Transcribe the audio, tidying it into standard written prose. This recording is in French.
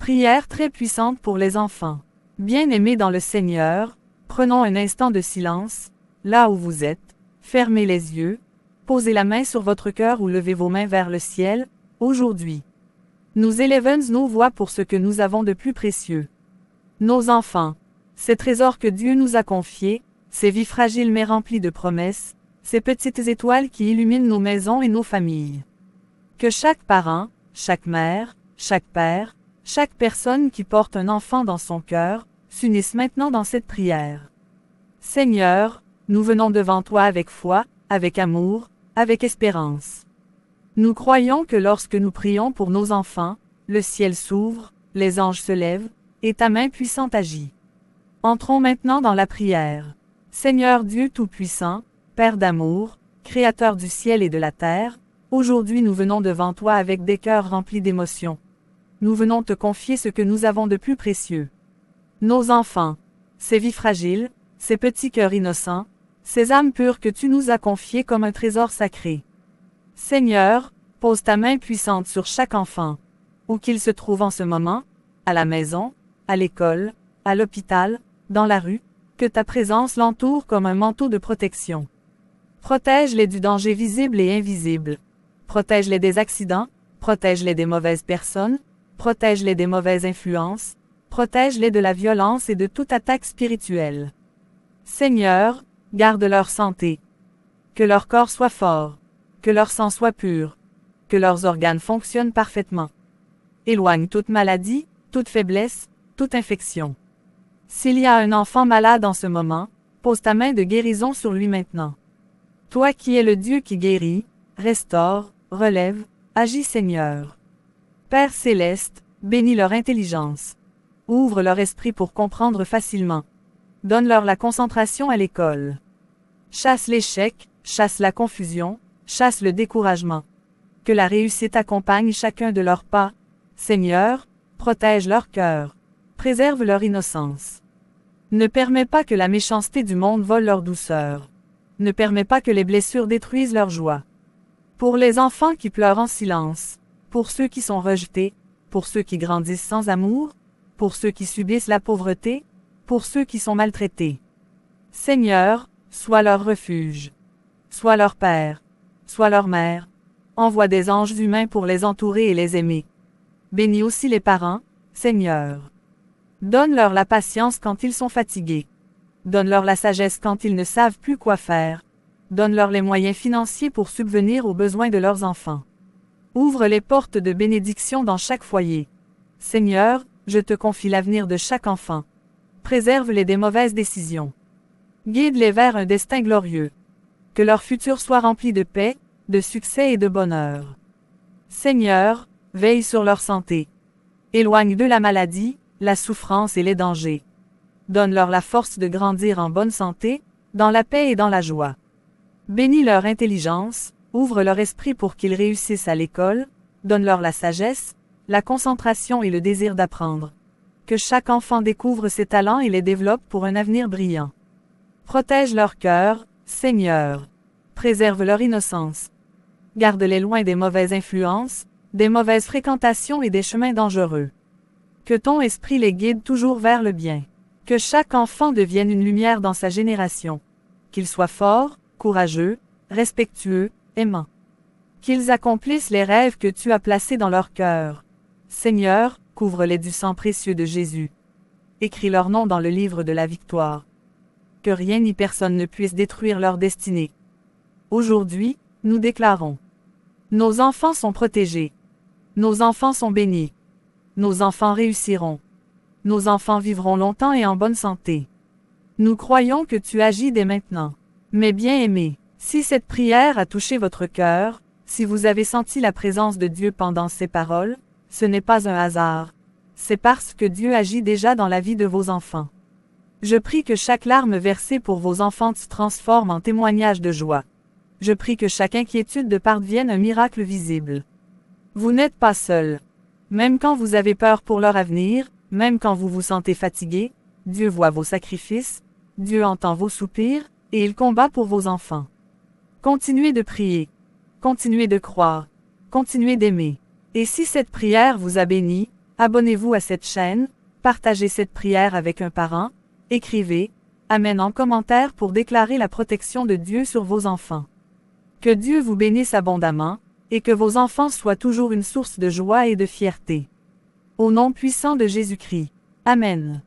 Prière très puissante pour les enfants. Bien-aimés dans le Seigneur, prenons un instant de silence, là où vous êtes, fermez les yeux, posez la main sur votre cœur ou levez vos mains vers le ciel, aujourd'hui. Nous élevons nos voix pour ce que nous avons de plus précieux. Nos enfants, ces trésors que Dieu nous a confiés, ces vies fragiles mais remplies de promesses, ces petites étoiles qui illuminent nos maisons et nos familles. Que chaque parent, chaque mère, chaque père, chaque personne qui porte un enfant dans son cœur, s'unisse maintenant dans cette prière. Seigneur, nous venons devant toi avec foi, avec amour, avec espérance. Nous croyons que lorsque nous prions pour nos enfants, le ciel s'ouvre, les anges se lèvent, et ta main puissante agit. Entrons maintenant dans la prière. Seigneur Dieu Tout-Puissant, Père d'amour, Créateur du ciel et de la terre, aujourd'hui nous venons devant toi avec des cœurs remplis d'émotions. Nous venons te confier ce que nous avons de plus précieux. Nos enfants, ces vies fragiles, ces petits cœurs innocents, ces âmes pures que tu nous as confiées comme un trésor sacré. Seigneur, pose ta main puissante sur chaque enfant, où qu'il se trouve en ce moment, à la maison, à l'école, à l'hôpital, dans la rue, que ta présence l'entoure comme un manteau de protection. Protège-les du danger visible et invisible. Protège-les des accidents, protège-les des mauvaises personnes, protège-les des mauvaises influences, protège-les de la violence et de toute attaque spirituelle. Seigneur, garde leur santé. Que leur corps soit fort, que leur sang soit pur, que leurs organes fonctionnent parfaitement. Éloigne toute maladie, toute faiblesse, toute infection. S'il y a un enfant malade en ce moment, pose ta main de guérison sur lui maintenant. Toi qui es le Dieu qui guérit, restaure, relève, agis Seigneur. Père céleste, bénis leur intelligence. Ouvre leur esprit pour comprendre facilement. Donne-leur la concentration à l'école. Chasse l'échec, chasse la confusion, chasse le découragement. Que la réussite accompagne chacun de leurs pas. Seigneur, protège leur cœur. Préserve leur innocence. Ne permets pas que la méchanceté du monde vole leur douceur. Ne permets pas que les blessures détruisent leur joie. Pour les enfants qui pleurent en silence, pour ceux qui sont rejetés, pour ceux qui grandissent sans amour, pour ceux qui subissent la pauvreté, pour ceux qui sont maltraités. Seigneur, sois leur refuge. Sois leur Père. Sois leur Mère. Envoie des anges humains pour les entourer et les aimer. Bénis aussi les parents, Seigneur. Donne-leur la patience quand ils sont fatigués. Donne-leur la sagesse quand ils ne savent plus quoi faire. Donne-leur les moyens financiers pour subvenir aux besoins de leurs enfants. Ouvre les portes de bénédiction dans chaque foyer. Seigneur, je te confie l'avenir de chaque enfant. Préserve-les des mauvaises décisions. Guide-les vers un destin glorieux. Que leur futur soit rempli de paix, de succès et de bonheur. Seigneur, veille sur leur santé. Éloigne d'eux la maladie, la souffrance et les dangers. Donne-leur la force de grandir en bonne santé, dans la paix et dans la joie. Bénis leur intelligence, ouvre leur esprit pour qu'ils réussissent à l'école, donne-leur la sagesse, la concentration et le désir d'apprendre. Que chaque enfant découvre ses talents et les développe pour un avenir brillant. Protège leur cœur, Seigneur. Préserve leur innocence. Garde-les loin des mauvaises influences, des mauvaises fréquentations et des chemins dangereux. Que ton esprit les guide toujours vers le bien. Que chaque enfant devienne une lumière dans sa génération. Qu'ils soient forts, courageux, respectueux, aimants. Qu'ils accomplissent les rêves que tu as placés dans leur cœur. Seigneur, couvre-les du sang précieux de Jésus. Écris leur nom dans le livre de la victoire. Que rien ni personne ne puisse détruire leur destinée. Aujourd'hui, nous déclarons. Nos enfants sont protégés. Nos enfants sont bénis. Nos enfants réussiront. Nos enfants vivront longtemps et en bonne santé. Nous croyons que tu agis dès maintenant. Mes bien-aimés, si cette prière a touché votre cœur, si vous avez senti la présence de Dieu pendant ces paroles, ce n'est pas un hasard. C'est parce que Dieu agit déjà dans la vie de vos enfants. Je prie que chaque larme versée pour vos enfants se transforme en témoignage de joie. Je prie que chaque inquiétude devienne un miracle visible. Vous n'êtes pas seuls. Même quand vous avez peur pour leur avenir, même quand vous vous sentez fatigué, Dieu voit vos sacrifices, Dieu entend vos soupirs, et il combat pour vos enfants. Continuez de prier. Continuez de croire. Continuez d'aimer. Et si cette prière vous a béni, Abonnez-vous à cette chaîne, partagez cette prière avec un parent, écrivez « Amen » en commentaire pour déclarer la protection de Dieu sur vos enfants. Que Dieu vous bénisse abondamment, et que vos enfants soient toujours une source de joie et de fierté. Au nom puissant de Jésus-Christ. Amen.